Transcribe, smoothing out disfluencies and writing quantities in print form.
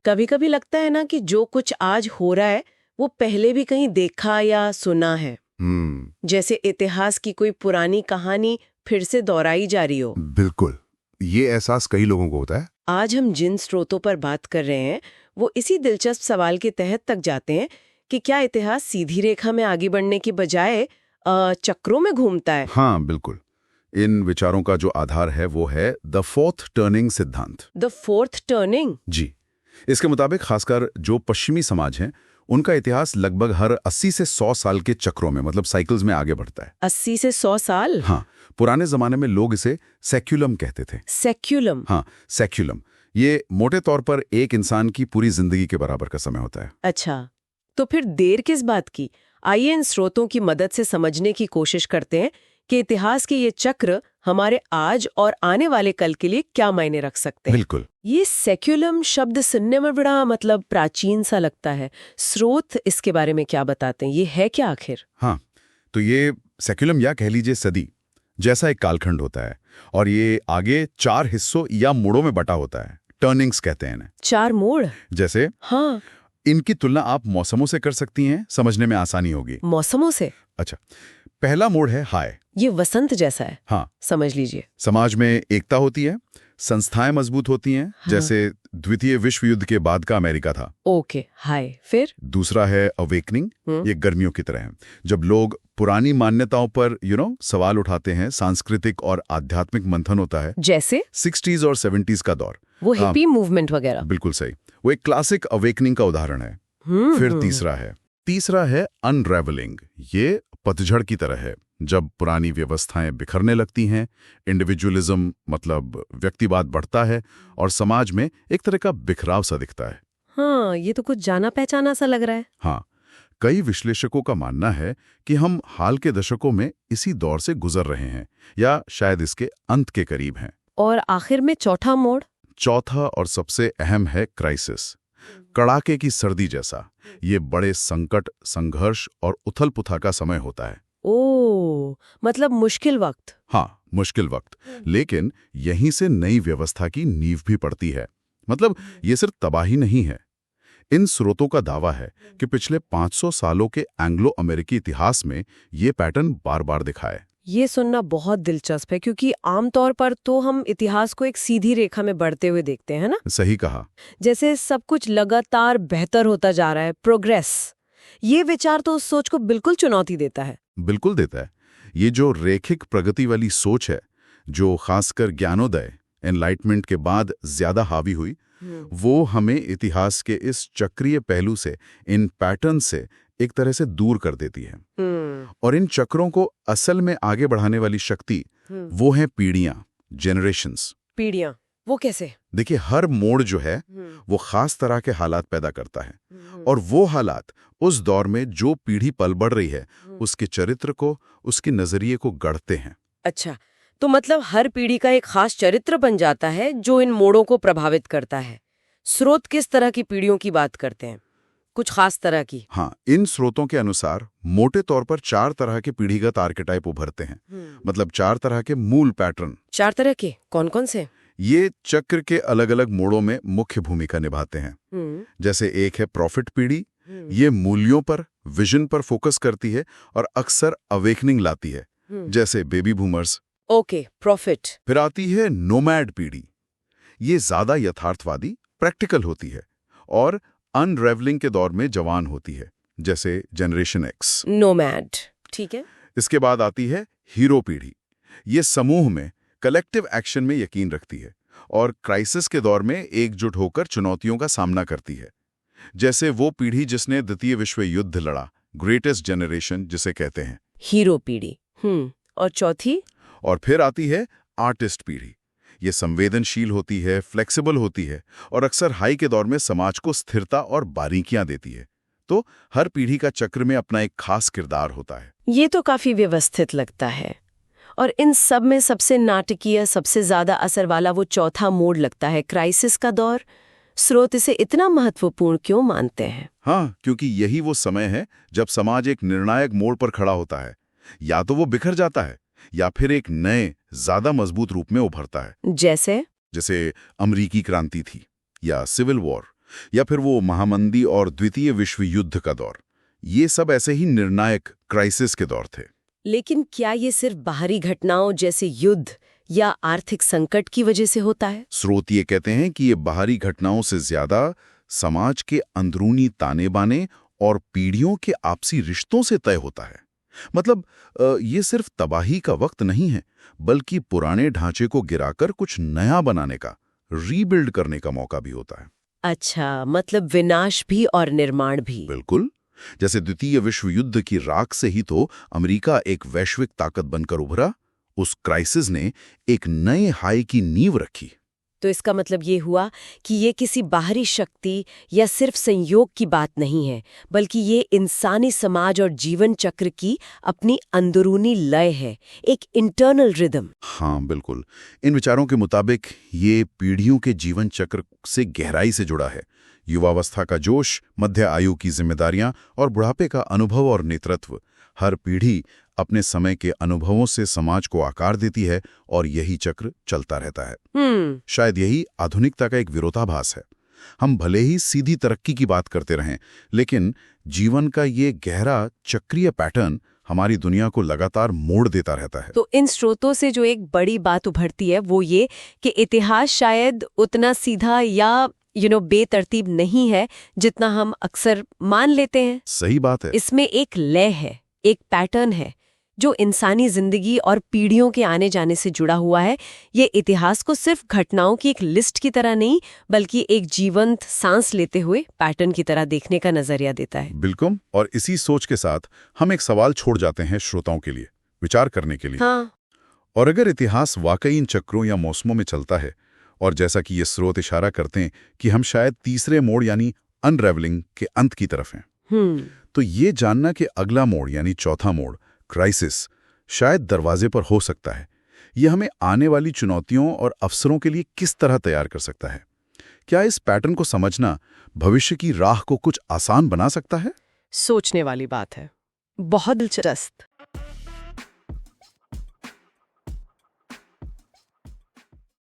कभी कभी लगता है ना कि जो कुछ आज हो रहा है वो पहले भी कहीं देखा या सुना है। जैसे इतिहास की कोई पुरानी कहानी फिर से दोहराई जा रही हो। बिल्कुल, ये एहसास कई लोगों को होता है। आज हम जिन स्रोतों पर बात कर रहे हैं वो इसी दिलचस्प सवाल के तहत तक जाते हैं कि क्या इतिहास सीधी रेखा में आगे बढ़ने की बजाय चक्रों में घूमता है। हाँ बिल्कुल, इन विचारों का जो आधार है वो है द फोर्थ टर्निंग सिद्धांत। The fourth turning? जी, इसके मुताबिक खासकर जो पश्चिमी समाज हैं उनका इतिहास लगभग हर 80 से 100 साल के चक्रों में, मतलब साइकिल्स में आगे बढ़ता है। 80 से 100 साल? हाँ, पुराने जमाने में लोग इसे सेक्युलम कहते थे। सेक्युलम? हाँ, सेक्युलम। ये मोटे तौर पर एक इंसान की पूरी जिंदगी के बराबर का समय होता है। अच्छा, तो फिर देर किस बात की? आइए इन स्रोतों की मदद से समझने की कोशिश करते हैं कि इतिहास के ये चक्र हमारे आज और आने वाले कल के लिए क्या मायने रख सकते हैं। बिल्कुल। ये सेक्युलम शब्द सुनने में बड़ा प्राचीन सा लगता है। स्रोत इसके बारे में क्या बताते हैं? ये है क्या आखिर? हाँ, तो ये सेक्युलम या कह लीजिए सदी जैसा एक कालखंड होता है और ये आगे 4 हिस्सों या मोड़ों में बटा होता है। टर्निंग्स कहते हैं इन्हें। 4 मोड़? जैसे हाँ। इनकी तुलना आप मौसमों से कर सकती हैं, समझने में आसानी होगी। मौसमों से? अच्छा, पहला मोड़ है हाय। ये वसंत जैसा है। हाँ, समझ लीजिए। समाज में एकता होती है, संस्थाएं मजबूत होती हैं। हाँ। जैसे द्वितीय विश्व युद्ध के बाद का अमेरिका था। ओके, हाय। फिर दूसरा है अवेकनिंग। ये गर्मियों की तरह है, जब लोग पुरानी मान्यताओं पर सवाल उठाते हैं, सांस्कृतिक और आध्यात्मिक मंथन होता है। जैसे 60s और 70s का दौर, वो हिप्पी मूवमेंट वगैरह। बिल्कुल सही, वो एक क्लासिक अवेकनिंग का उदाहरण है। फिर तीसरा है अनरेवलिंग। ये पतझड़ की तरह है, जब पुरानी व्यवस्थाएं बिखरने लगती हैं, इंडिविजुअलिज्म मतलब व्यक्तिवाद बढ़ता है और समाज में एक तरह का बिखराव सा दिखता है। हाँ, ये तो कुछ जाना पहचाना सा लग रहा है। हाँ, कई विश्लेषकों का मानना है कि हम हाल के दशकों में इसी दौर से गुजर रहे हैं या शायद इसके अंत के करीब हैं। और आखिर में चौथा मोड़? चौथा और सबसे अहम है क्राइसिस, कड़ाके की सर्दी जैसा। ये बड़े संकट, संघर्ष और उथल-पुथल का समय होता है। ओह, मतलब मुश्किल वक्त। हाँ, मुश्किल वक्त, लेकिन यहीं से नई व्यवस्था की नींव भी पड़ती है। मतलब ये सिर्फ तबाही नहीं है। इन स्रोतों का दावा है कि पिछले 500 सालों के एंग्लो अमेरिकी इतिहास में ये पैटर्न बार बार दिखा है। ये सुनना बहुत दिलचस्प है, क्योंकि आमतौर पर तो हम इतिहास को एक सीधी रेखा में बढ़ते हुए देखते हैं ना। सही कहा। जैसे सब कुछ लगातार बेहतर होता जा रहा है, प्रोग्रेस। ये विचार तो उस सोच को बिल्कुल चुनौती देता है। बिल्कुल देता है। ये जो रेखिक प्रगति वाली सोच है, जो खासकर ज्ञानोदय, एनलाइटमेंट के बाद ज्यादा हावी हुई, वो हमें इतिहास के इस चक्रीय पहलू से, इन पैटर्न से एक तरह से दूर कर देती है। और इन चक्रों को असल में आगे बढ़ाने वाली शक्ति वो है पीढ़ियां, जनरेशंस। पीढ़ियां? वो कैसे? देखिए, हर मोड़ जो है वो खास तरह के हालात पैदा करता है, और वो हालात उस दौर में जो पीढ़ी पल बढ़ रही है उसके चरित्र को, उसके नजरिए को गढ़ते हैं। अच्छा, तो मतलब हर पीढ़ी का एक खास चरित्र बन जाता है जो इन मोड़ों को प्रभावित करता है। स्रोत किस तरह की पीढ़ियों की बात करते हैं? कुछ खास तरह की? हाँ, इन स्रोतों के अनुसार मोटे तौर पर 4 तरह के पीढ़ीगत आर्केटाइप उभरते हैं। मतलब 4 तरह के मूल पैटर्न। 4 तरह के? कौन कौन से? ये चक्र के अलग अलग मोड़ों में मुख्य भूमिका निभाते हैं। जैसे एक है प्रॉफिट पीढ़ी। ये मूल्यों पर, विजन पर फोकस करती है और अक्सर अवेकनिंग लाती है, जैसे बेबी बूमर्स। Okay, profit. फिर आती है नोमैड पीढ़ी। ये ज्यादा यथार्थवादी, प्रैक्टिकल होती है और अनरेवलिंग के दौर में जवान होती है, जैसे जनरेशन एक्स। नोमैड, ठीक है। इसके बाद आती है हीरो पीढ़ी। ये समूह में, कलेक्टिव एक्शन में यकीन रखती है और क्राइसिस के दौर में एकजुट होकर चुनौतियों का सामना करती है, जैसे वो पीढ़ी जिसने द्वितीय विश्व युद्ध लड़ा, ग्रेटेस्ट जनरेशन जिसे कहते हैं। हीरो पीढ़ी। और चौथी? और फिर आती है आर्टिस्ट पीढ़ी। ये संवेदनशील होती है, फ्लेक्सिबल होती है और अक्सर हाई के दौर में समाज को स्थिरता और बारीकियां देती है। तो हर पीढ़ी का चक्र में अपना एक खास किरदार होता है। ये तो काफी व्यवस्थित लगता है। और इन सब में सबसे नाटकीय, सबसे ज्यादा असर वाला वो चौथा मोड़ लगता है, क्राइसिस का दौर। स्रोत इसे इतना महत्वपूर्ण क्यों मानते हैं? हाँ, क्योंकि यही वो समय है जब समाज एक निर्णायक मोड़ पर खड़ा होता है। या तो वो बिखर जाता है या फिर एक नए, ज्यादा मजबूत रूप में उभरता है। जैसे अमरीकी क्रांति थी या सिविल वॉर या फिर वो महामंदी और द्वितीय विश्व युद्ध का दौर, ये सब ऐसे ही निर्णायक क्राइसिस के दौर थे। लेकिन क्या ये सिर्फ बाहरी घटनाओं जैसे युद्ध या आर्थिक संकट की वजह से होता है? स्रोत ये कहते हैं कि ये बाहरी घटनाओं से ज्यादा समाज के अंदरूनी ताने बाने और पीढ़ियों के आपसी रिश्तों से तय होता है। मतलब ये सिर्फ तबाही का वक्त नहीं है, बल्कि पुराने ढांचे को गिराकर कुछ नया बनाने का, रीबिल्ड करने का मौका भी होता है। अच्छा, मतलब विनाश भी और निर्माण भी। बिल्कुल। जैसे द्वितीय विश्व युद्ध की राख से ही तो अमेरिका एक वैश्विक ताकत बनकर उभरा। उस क्राइसिस ने एक नए हाई की नींव रखी। तो इसका मतलब ये हुआ कि ये किसी बाहरी शक्ति या सिर्फ संयोग की बात नहीं है, बल्कि ये इंसानी समाज और जीवन चक्र की अपनी अंदरूनी लय है, एक इंटरनल रिदम। हाँ बिल्कुल। इन विचारों के मुताबिक ये पीढ़ियों के जीवन चक्र से गहराई से जुड़ा है। युवावस्था का जोश, मध्य आयु की जिम्मेदारियां और बुढ़ापे का अनुभव और नेतृत्व। हर पीढ़ी अपने समय के अनुभवों से समाज को आकार देती है और यही चक्र चलता रहता है। शायद यही आधुनिकता का एक विरोधाभास है। हम भले ही सीधी तरक्की की बात करते रहें, लेकिन जीवन का ये गहरा चक्रीय पैटर्न हमारी दुनिया को लगातार मोड़ देता रहता है। तो इन स्रोतों से जो एक बड़ी बात उभरती है वो ये कि इतिहास शायद उतना सीधा या बेतरतीब नहीं है जितना हम अक्सर मान लेते हैं। सही बात है। इसमें एक लय है, एक पैटर्न है जो इंसानी जिंदगी और पीढ़ियों के आने जाने से जुड़ा हुआ है। ये इतिहास को सिर्फ घटनाओं की एक लिस्ट की तरह नहीं, बल्कि एक जीवंत सांस लेते हुए पैटर्न की तरह देखने का नजरिया देता है। बिल्कुल। और इसी सोच के साथ हम एक सवाल छोड़ जाते हैं श्रोताओं के लिए विचार करने के लिए। हाँ। और अगर इतिहास वाकई इन चक्रों या मौसमों में चलता है, और जैसा कि ये स्रोत इशारा करते हैं कि हम शायद तीसरे मोड़ यानी अनरेवलिंग के अंत की तरफ हैं, तो ये जानना कि अगला मोड़ यानी चौथा मोड़ क्राइसिस शायद दरवाजे पर हो सकता है, ये हमें आने वाली चुनौतियों और अवसरों के लिए किस तरह तैयार कर सकता है? क्या इस पैटर्न को समझना भविष्य की राह को कुछ आसान बना सकता है? सोचने वाली बात है, बहुत दिलचस्प।